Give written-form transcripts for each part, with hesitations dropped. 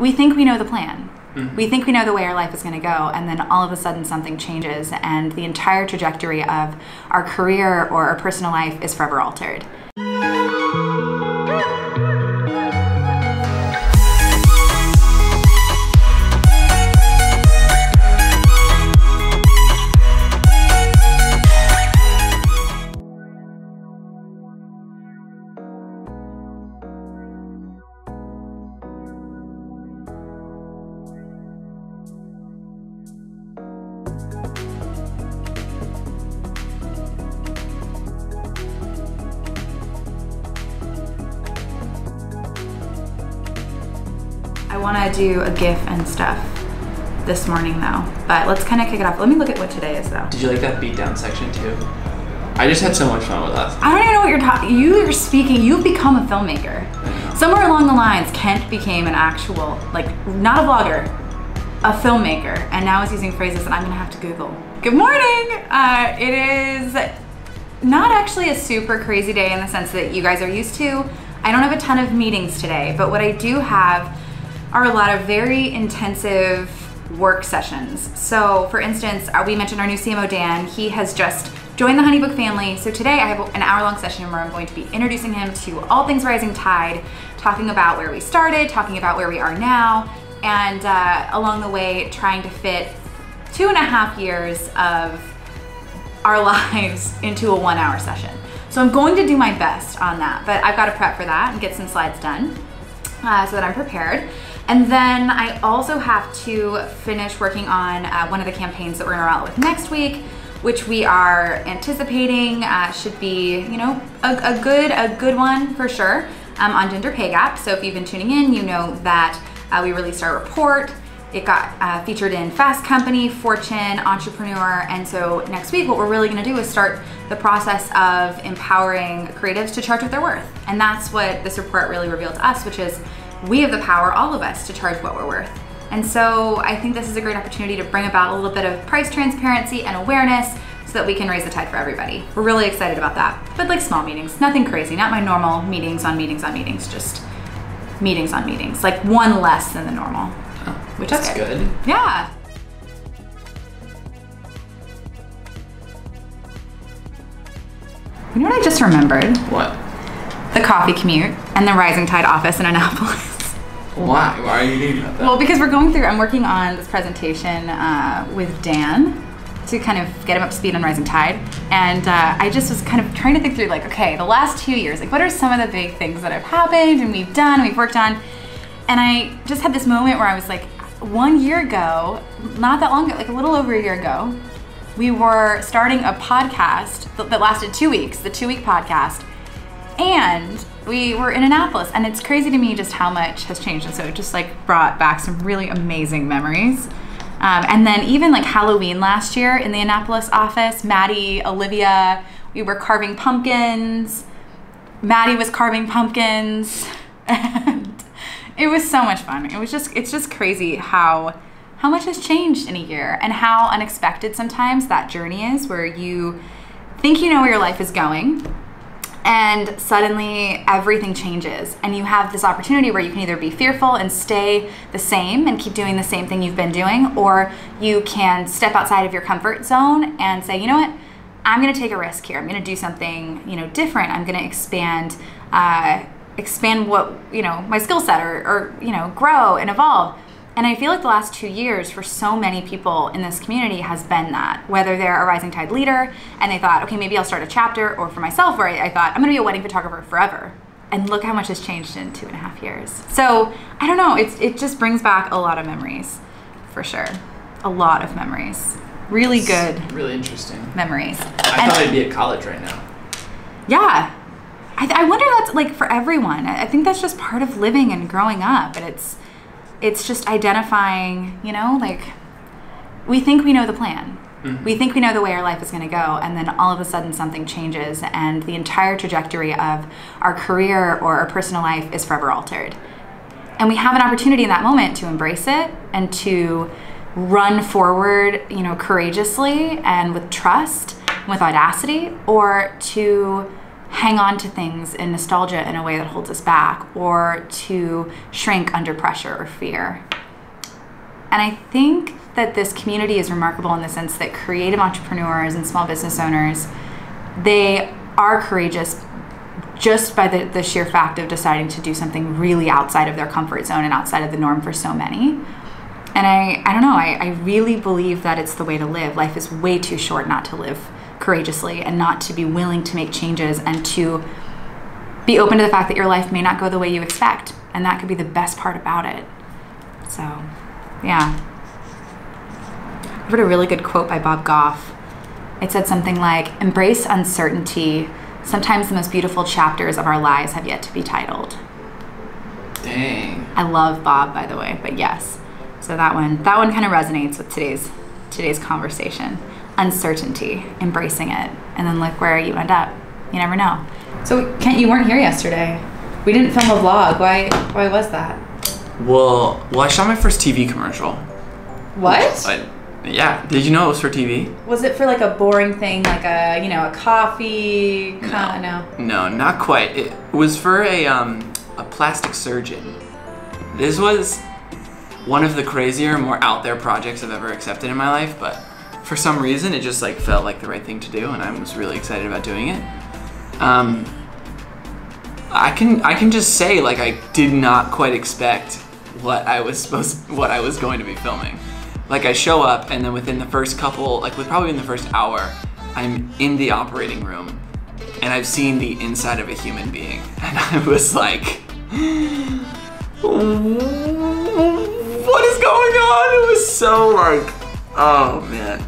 we think we know the plan. We think we know the way our life is going to go, and then all of a sudden something changes and the entire trajectory of our career or our personal life is forever altered. I want to do a GIF and stuff this morning though, but let's kind of kick it off. Let me look at what today is though. Did you like that beatdown section too? I just had so much fun with us. I don't even know what you're talking. You're speaking. You've become a filmmaker. Somewhere along the lines, Kent became an actual, like, not a vlogger, a filmmaker, and now is using phrases that I'm gonna have to Google. Good morning. It is not actually a super crazy day in the sense that you guys are used to. I don't have a ton of meetings today, but what I do have are a lot of very intensive work sessions. So for instance, we mentioned our new CMO, Dan. He has just joined the Honeybook family. So today I have an hour-long session where I'm going to be introducing him to all things Rising Tide, talking about where we started, talking about where we are now, and along the way trying to fit 2.5 years of our lives into a 1-hour session. So I'm going to do my best on that, but I've got to prep for that and get some slides done so that I'm prepared. And then I also have to finish working on one of the campaigns that we're gonna roll out with next week, which we are anticipating should be, you know, a good one for sure on gender pay gap. So if you've been tuning in, you know that we released our report. It got featured in Fast Company, Fortune, Entrepreneur, and so next week what we're really gonna do is start the process of empowering creatives to charge what they're worth. And that's what this report really revealed to us, which is we have the power, all of us, to charge what we're worth. And so I think this is a great opportunity to bring about a little bit of price transparency and awareness so that we can raise the tide for everybody. We're really excited about that. But like small meetings, nothing crazy, not my normal meetings on meetings on meetings, just meetings on meetings, like one less than the normal, which That's is good. good. Yeah. You know what I just remembered? What? The coffee commute and the Rising Tide office in Annapolis. Why? Why are you thinking about that? Well, because I'm working on this presentation with Dan to kind of get him up to speed on Rising Tide. And I just was kind of trying to think through like, okay, the last 2 years, like what are some of the big things that have happened and we've done and we've worked on? And I just had this moment where I was like, 1 year ago, not that long ago, like a little over a year ago, we were starting a podcast that lasted 2 weeks, the 2-week podcast. And we were in Annapolis, and it's crazy to me just how much has changed. And so it just like brought back some really amazing memories. And then even like Halloween last year in the Annapolis office, Maddie, Olivia, we were carving pumpkins. Maddie was carving pumpkins. And it was so much fun. It's just crazy how much has changed in a year and how unexpected sometimes that journey is, where you think you know where your life is going, and suddenly everything changes and you have this opportunity where you can either be fearful and stay the same and keep doing the same thing you've been doing, or you can step outside of your comfort zone and say, you know what, I'm gonna take a risk here. I'm gonna do something, you know, different. I'm gonna expand what, you know, my skill set or, you know, grow and evolve. And I feel like the last 2 years for so many people in this community has been that, whether they're a Rising Tide leader and they thought, okay, maybe I'll start a chapter, or for myself where I thought, I'm gonna be a wedding photographer forever. And look how much has changed in 2.5 years. So I don't know, it just brings back a lot of memories, for sure. A lot of memories. Really good. Really interesting. Memories. I thought I'd be at college right now. Yeah. I wonder that's like for everyone. I think that's just part of living and growing up, and it's just identifying, you know, like we think we know the plan. We think we know the way our life is going to go, and then all of a sudden something changes and the entire trajectory of our career or our personal life is forever altered. And we have an opportunity in that moment to embrace it and to run forward, you know, courageously and with trust, with audacity, or to hang on to things in nostalgia in a way that holds us back, or to shrink under pressure or fear. And I think that this community is remarkable in the sense that creative entrepreneurs and small business owners, they are courageous just by the sheer fact of deciding to do something really outside of their comfort zone and outside of the norm for so many. And I don't know, I really believe that it's the way to live. Life is way too short not to live courageously and not to be willing to make changes and to be open to the fact that your life may not go the way you expect. And that could be the best part about it. So, yeah. I read a really good quote by Bob Goff. It said something like, "Embrace uncertainty. Sometimes the most beautiful chapters of our lives have yet to be titled." Dang. I love Bob, by the way, but yes. So that one kind of resonates with today's conversation. Uncertainty, embracing it, and then look where you end up. You never know. So Kent, you weren't here yesterday. We didn't film a vlog. Why was that? Well, I shot my first TV commercial. What? Yeah. Did you know it was for TV? Was it for like a boring thing, like a coffee? No, not quite. It was for a plastic surgeon. This was one of the crazier, more out there projects I've ever accepted in my life, but for some reason it just like felt like the right thing to do, and I was really excited about doing it. I can just say, like, I did not quite expect what I was going to be filming. Like, I show up, and then within the first couple, like probably in the first hour, I'm in the operating room, and I've seen the inside of a human being, and I was like, what is going on? It was so like, oh man. I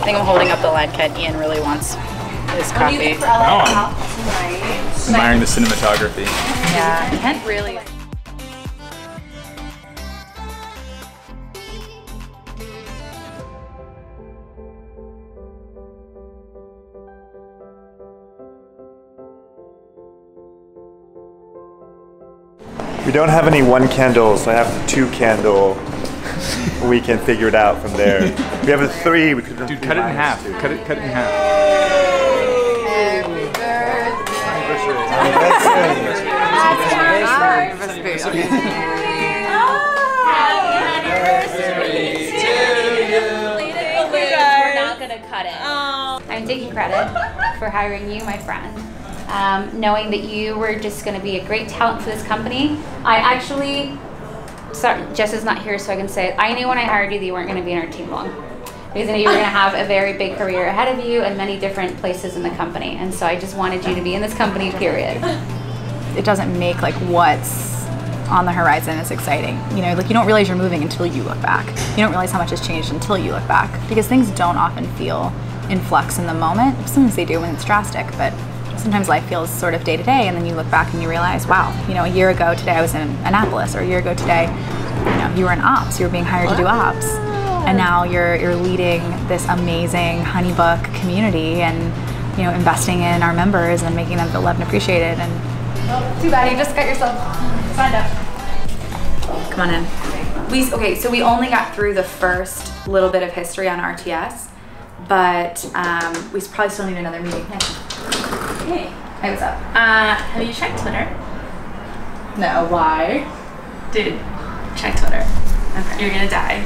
think I'm holding up the line. Kent, Ian really wants his coffee. I'm admiring the cinematography. Yeah, Kent really. We don't have any one candles, so I have the 2 candle. We can figure it out from there. We have a 3. We could Dude, cut it in half. Cut it in half. We're not gonna cut it. I'm taking credit for hiring you, my friend. Knowing that you were just going to be a great talent for this company. I actually, sorry, Jess is not here so I can say it. I knew when I hired you that you weren't going to be in our team long. Because I knew you were going to have a very big career ahead of you and many different places in the company. And so I just wanted you to be in this company, period. It doesn't make like what's on the horizon as exciting. You know, like you don't realize you're moving until you look back. You don't realize how much has changed until you look back. Because things don't often feel in flux in the moment. Sometimes they do when it's drastic, but sometimes life feels sort of day to day, and then you look back and you realize, wow, you know, a year ago today I was in Annapolis, or a year ago today, you know, you were in ops, you were being hired to do ops, and now you're leading this amazing Honeybook community, and you know, investing in our members and making them feel loved and appreciated. And well, too bad you just got yourself signed up. Come on in. Okay, so we only got through the first little bit of history on RTS, but we probably still need another meeting. Hey, what's up? Have you checked Twitter? No, why? Dude, check Twitter. Okay. You're gonna die.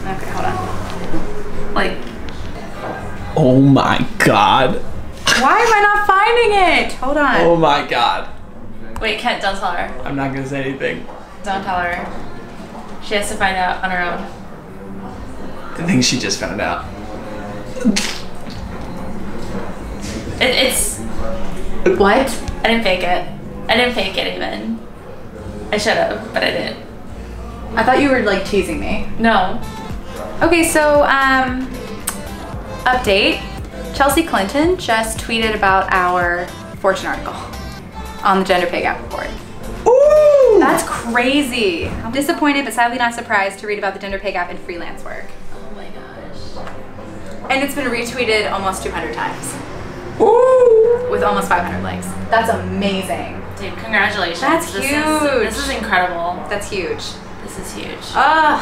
Okay, hold on. Like, Oh my god. Why am I not finding it? Hold on. Oh my god. wait, Kent, don't tell her. I'm not gonna say anything. Don't tell her. She has to find out on her own. I think she just found out. It's... What? I didn't fake it. I didn't fake it even. I should have, but I didn't. I thought you were like teasing me. No. Okay, so update. Chelsea Clinton just tweeted about our Fortune article on the gender pay gap report. Ooh! That's crazy. I'm disappointed but sadly not surprised to read about the gender pay gap in freelance work. Oh my gosh. And it's been retweeted almost 200 times. Ooh! With almost 500 likes. That's amazing. Dude, congratulations. That's huge. This is incredible. That's huge. This is huge. Ugh.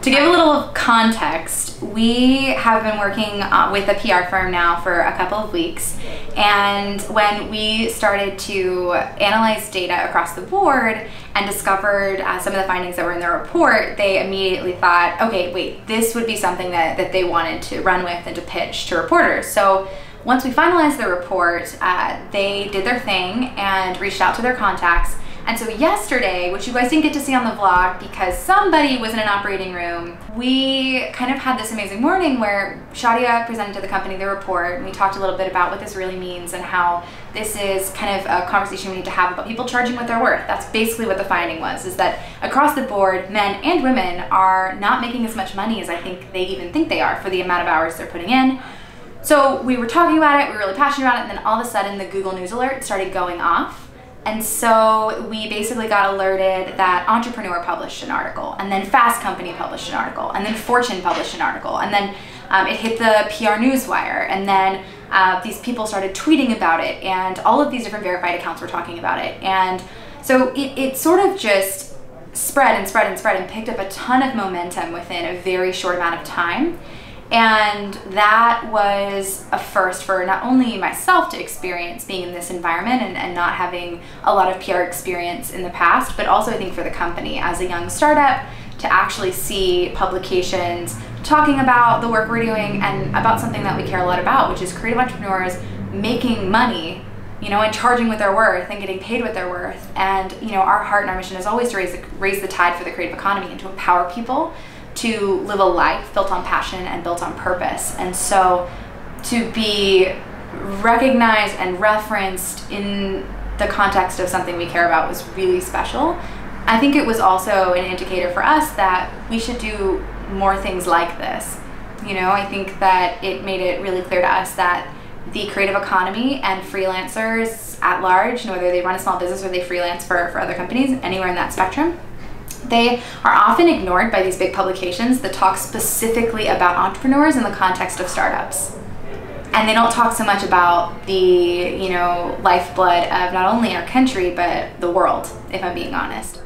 To give a little context, we have been working with a PR firm now for a couple of weeks, and when we started to analyze data across the board and discovered some of the findings that were in their report, they immediately thought, okay, wait, this would be something that they wanted to run with and to pitch to reporters. So once we finalized the report, they did their thing and reached out to their contacts. And so yesterday, which you guys didn't get to see on the vlog because somebody was in an operating room, we kind of had this amazing morning where Shadia presented to the company the report, and we talked a little bit about what this really means and how this is kind of a conversation we need to have about people charging with their worth. That's basically what the finding was, is that across the board, men and women are not making as much money as I think they even think they are for the amount of hours they're putting in. So we were talking about it, we were really passionate about it, and then all of a sudden the Google News alert started going off. And so we basically got alerted that Entrepreneur published an article, and then Fast Company published an article, and then Fortune published an article, and then it hit the PR Newswire, and then these people started tweeting about it, and all of these different verified accounts were talking about it. And so it sort of just spread and spread and spread and picked up a ton of momentum within a very short amount of time. And that was a first for not only myself to experience being in this environment and not having a lot of PR experience in the past, but also I think for the company as a young startup to actually see publications talking about the work we're doing and about something that we care a lot about, which is creative entrepreneurs making money, you know, and charging with their worth and getting paid with their worth. And, you know, our heart and our mission is always to raise the tide for the creative economy and to empower people to live a life built on passion and built on purpose. And so to be recognized and referenced in the context of something we care about was really special. I think it was also an indicator for us that we should do more things like this. You know, I think that it made it really clear to us that the creative economy and freelancers at large, whether they run a small business or they freelance for other companies, anywhere in that spectrum, they are often ignored by these big publications that talk specifically about entrepreneurs in the context of startups. And they don't talk so much about the, you know, lifeblood of not only our country, but the world, if I'm being honest.